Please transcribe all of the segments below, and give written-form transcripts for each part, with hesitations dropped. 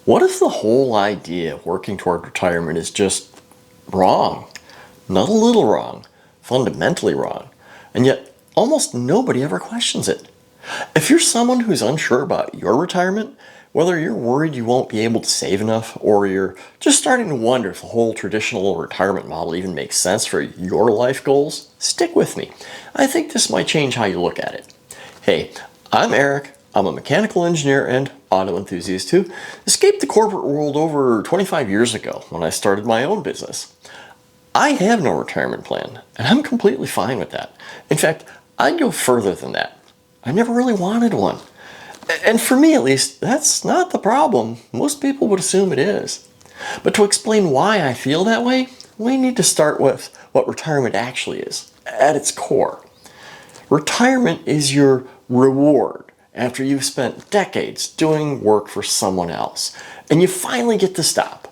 What if the whole idea of working toward retirement is just wrong? Not a little wrong, fundamentally wrong. And yet, almost nobody ever questions it. If you're someone who's unsure about your retirement, whether you're worried you won't be able to save enough, or you're just starting to wonder if the whole traditional retirement model even makes sense for your life goals, stick with me. I think this might change how you look at it. Hey, I'm Eric. I'm a mechanical engineer and auto enthusiast who escaped the corporate world over 25 years ago when I started my own business. I have no retirement plan, and I'm completely fine with that. In fact, I'd go further than that. I never really wanted one. And for me at least, that's not the problem. Most people would assume it is. But to explain why I feel that way, we need to start with what retirement actually is, at its core. Retirement is your reward after you've spent decades doing work for someone else, and you finally get to stop.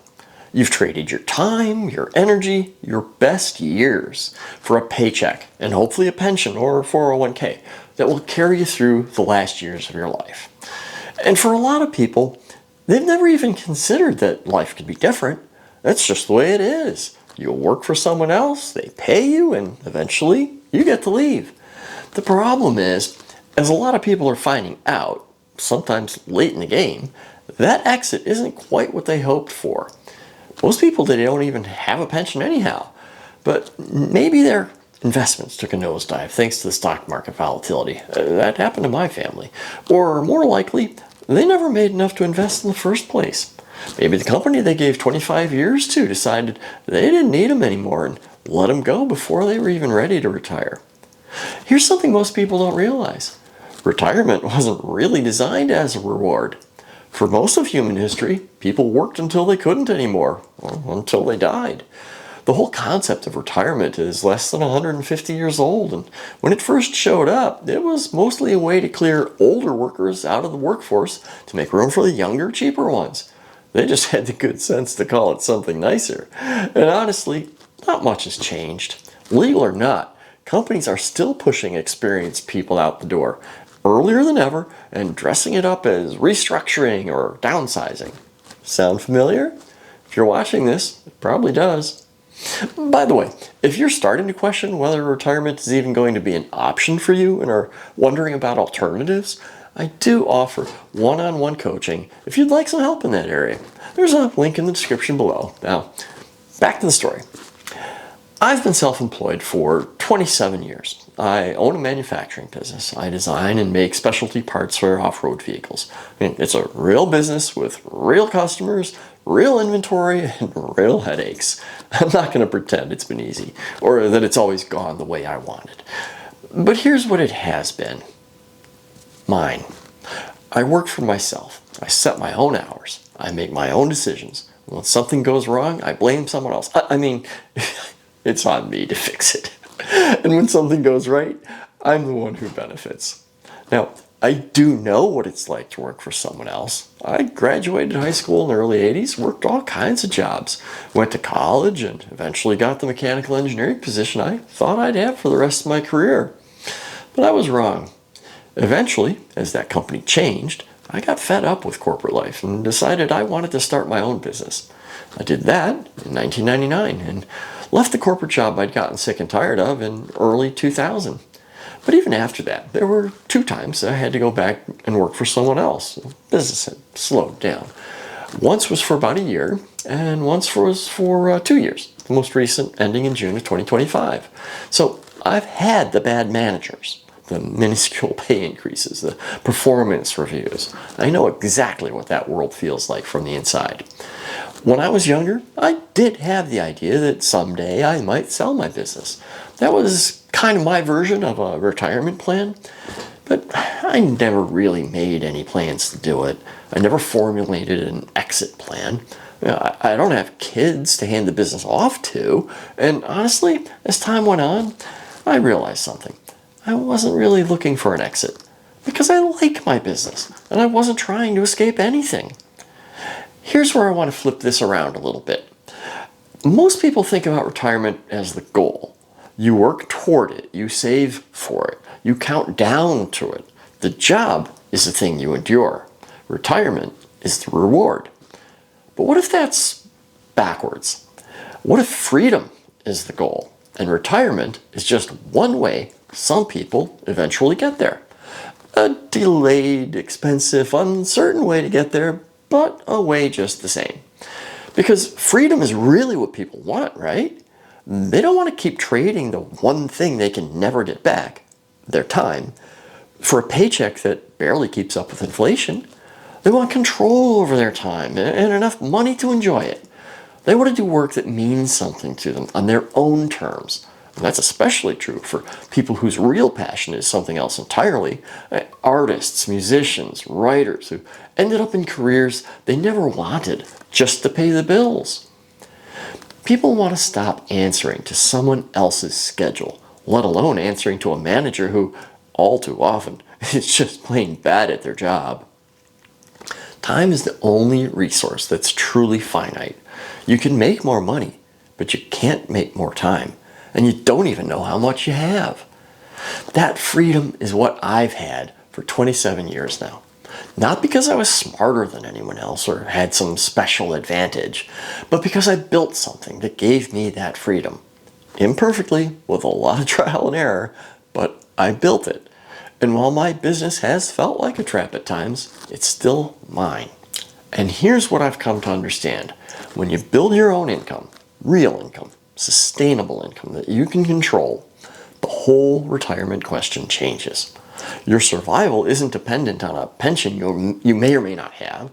You've traded your time, your energy, your best years for a paycheck and hopefully a pension or a 401k that will carry you through the last years of your life. And for a lot of people, they've never even considered that life could be different. That's just the way it is. You'll work for someone else, they pay you, and eventually you get to leave. The problem is, as a lot of people are finding out, sometimes late in the game, that exit isn't quite what they hoped for. Most people, they don't even have a pension anyhow, but maybe their investments took a nosedive thanks to the stock market volatility. That happened to my family. Or more likely, they never made enough to invest in the first place. Maybe the company they gave 25 years to decided they didn't need them anymore and let them go before they were even ready to retire. Here's something most people don't realize. Retirement wasn't really designed as a reward. For most of human history, people worked until they couldn't anymore, or until they died. The whole concept of retirement is less than 150 years old, and when it first showed up, it was mostly a way to clear older workers out of the workforce to make room for the younger, cheaper ones. They just had the good sense to call it something nicer. And honestly, not much has changed. Legal or not, companies are still pushing experienced people out the door earlier than ever and dressing it up as restructuring or downsizing. Sound familiar? If you're watching this, it probably does. By the way, if you're starting to question whether retirement is even going to be an option for you and are wondering about alternatives, I do offer one-on-one coaching if you'd like some help in that area. There's a link in the description below. Now, back to the story. I've been self-employed for 27 years. I own a manufacturing business. I design and make specialty parts for off-road vehicles. It's a real business with real customers, real inventory, and real headaches. I'm not going to pretend it's been easy or that it's always gone the way I wanted. But here's what it has been. Mine. I work for myself. I set my own hours. I make my own decisions. When something goes wrong, I blame someone else. It's on me to fix it. And when something goes right, I'm the one who benefits. Now, I do know what it's like to work for someone else. I graduated high school in the early 80s, worked all kinds of jobs, went to college, and eventually got the mechanical engineering position I thought I'd have for the rest of my career. But I was wrong. Eventually, as that company changed, I got fed up with corporate life and decided I wanted to start my own business. I did that in 1999 and left the corporate job I'd gotten sick and tired of in early 2000. But even after that, there were 2 times I had to go back and work for someone else. Business had slowed down. Once was for about a year, and once was for 2 years, the most recent ending in June of 2025. So I've had the bad managers, the minuscule pay increases, the performance reviews. I know exactly what that world feels like from the inside. When I was younger, I did have the idea that someday I might sell my business. That was kind of my version of a retirement plan, but I never really made any plans to do it. I never formulated an exit plan. I don't have kids to hand the business off to, and honestly, as time went on, I realized something. I wasn't really looking for an exit because I like my business, and I wasn't trying to escape anything. Here's where I want to flip this around a little bit. Most people think about retirement as the goal. You work toward it, you save for it, you count down to it. The job is the thing you endure. Retirement is the reward. But what if that's backwards? What if freedom is the goal and retirement is just one way some people eventually get there? A delayed, expensive, uncertain way to get there, but a way just the same. Because freedom is really what people want, right? They don't want to keep trading the one thing they can never get back, their time, for a paycheck that barely keeps up with inflation. They want control over their time and enough money to enjoy it. They want to do work that means something to them on their own terms. And that's especially true for people whose real passion is something else entirely. Artists, musicians, writers who ended up in careers they never wanted just to pay the bills. People want to stop answering to someone else's schedule, let alone answering to a manager who, all too often, is just plain bad at their job. Time is the only resource that's truly finite. You can make more money, but you can't make more time, and you don't even know how much you have. That freedom is what I've had for 27 years now. Not because I was smarter than anyone else or had some special advantage, but because I built something that gave me that freedom. Imperfectly, with a lot of trial and error, but I built it. And while my business has felt like a trap at times, it's still mine. And here's what I've come to understand. When you build your own income, real income, sustainable income that you can control, the whole retirement question changes. Your survival isn't dependent on a pension you may or may not have.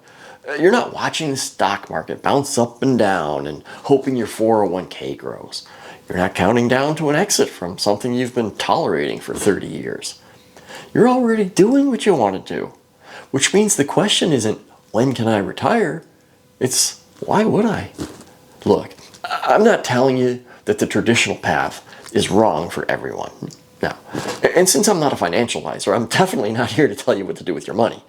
You're not watching the stock market bounce up and down and hoping your 401k grows. You're not counting down to an exit from something you've been tolerating for 30 years. You're already doing what you want to do, which means the question isn't, when can I retire? It's, why would I? Look, I'm not telling you that the traditional path is wrong for everyone. No. And since I'm not a financial advisor, I'm definitely not here to tell you what to do with your money.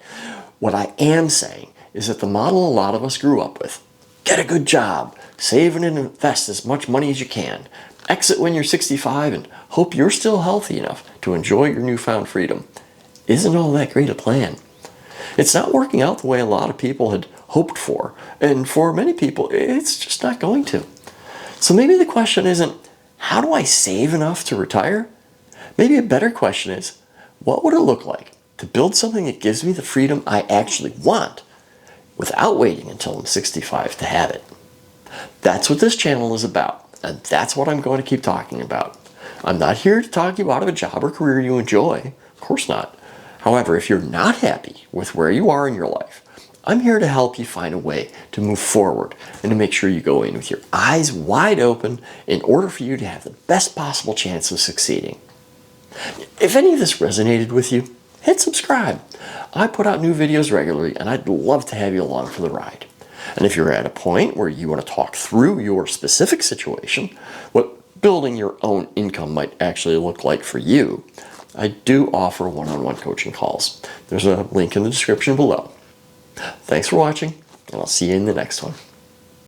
What I am saying is that the model a lot of us grew up with, get a good job, save and invest as much money as you can, exit when you're 65, and hope you're still healthy enough to enjoy your newfound freedom, isn't all that great a plan. It's not working out the way a lot of people had hoped for, and for many people, it's just not going to. So maybe the question isn't, how do I save enough to retire? Maybe a better question is, what would it look like to build something that gives me the freedom I actually want without waiting until I'm 65 to have it? That's what this channel is about, and that's what I'm going to keep talking about. I'm not here to talk you out of a job or career you enjoy. Of course not. However, if you're not happy with where you are in your life, I'm here to help you find a way to move forward and to make sure you go in with your eyes wide open in order for you to have the best possible chance of succeeding. If any of this resonated with you, hit subscribe. I put out new videos regularly, and I'd love to have you along for the ride. And if you're at a point where you want to talk through your specific situation, what building your own income might actually look like for you, I do offer one-on-one coaching calls. There's a link in the description below. Thanks for watching, and I'll see you in the next one.